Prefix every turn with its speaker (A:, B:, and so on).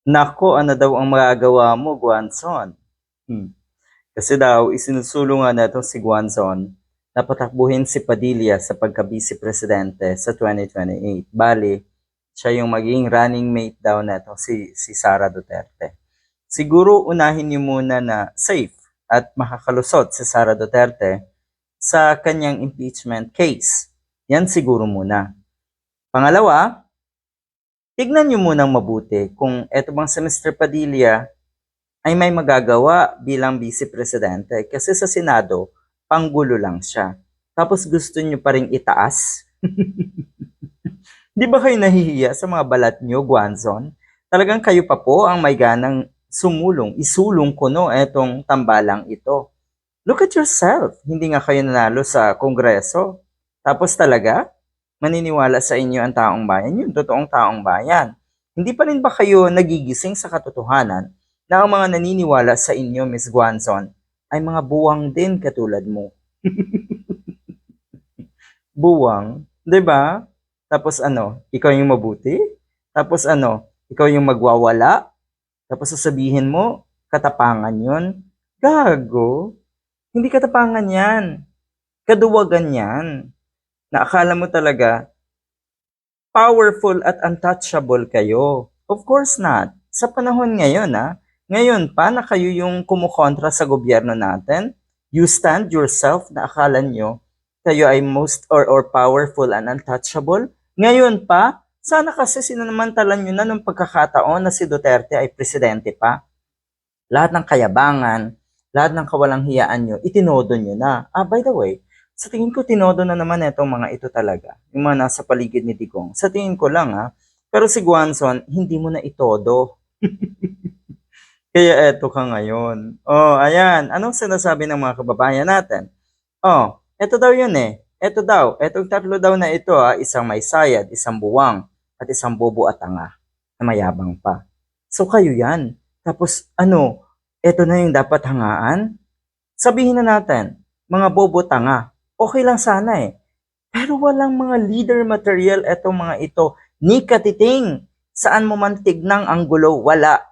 A: Naku, ano daw ang magagawa mo, Guanzon? Kasi daw, isinusulong nga netong si Guanzon na patakbuhin si Padilla sa pagka-vice presidente sa 2028. Bali, siya yung maging running mate daw netong si Sara Duterte. Siguro unahin niyo muna na safe at makakalusot si Sara Duterte sa kanyang impeachment case. Yan siguro muna. Pangalawa, tignan niyo munang mabuti kung eto bang si Mr. Padilla ay may magagawa bilang vice presidente kasi sa Senado, panggulo lang siya. Tapos gusto niyo pa ring itaas? Di ba kayo nahihiya sa mga balat niyo, Guanzon? Talagang kayo pa po ang may ganang isulong ko no, etong tambalang ito. Look at yourself, hindi nga kayo nanalo sa Kongreso. Tapos talaga, maniniwala sa inyo ang taong bayan, yung totoong taong bayan. Hindi pa rin ba kayo nagigising sa katotohanan na ang mga naniniwala sa inyo, Miss Guanzon, ay mga buwang din katulad mo? Buwang, 'di ba? Tapos ano, ikaw yung mabuti? Tapos ano, ikaw yung magwawala? Tapos sasabihin mo, katapangan yun? Gago. Hindi katapangan yan. Kaduwagan yan. Na akala mo talaga, powerful at untouchable kayo. Of course not. Sa panahon ngayon, ngayon pa na kayo yung kumukontra sa gobyerno natin, you stand yourself na akala nyo kayo ay most or powerful and untouchable. Ngayon pa, sana kasi sinanamantalan nyo na nung pagkakataon na si Duterte ay presidente pa. Lahat ng kayabangan, lahat ng kawalang hiyaan nyo, itinodo nyo na. By the way, sa tingin ko tinodo na naman itong mga ito talaga. Yung mga nasa paligid ni Digong. Sa tingin ko lang Pero si Guanzon, hindi mo na itodo. Kaya eto ka ngayon. Oh, ayan. Anong sinasabi ng mga kababayan natin? Oh, eto daw yun eh. Eto daw. Etong tatlo daw na ito isang may sayad, isang buwang, at isang bobo at tanga na mayabang pa. So kayo yan. Tapos ano, eto na yung dapat hangaan? Sabihin na natin, mga bobo tanga. Okay lang sana eh. Pero walang mga leader material etong mga ito. Ni katiting. Saan mo man tignang ang gulo, wala.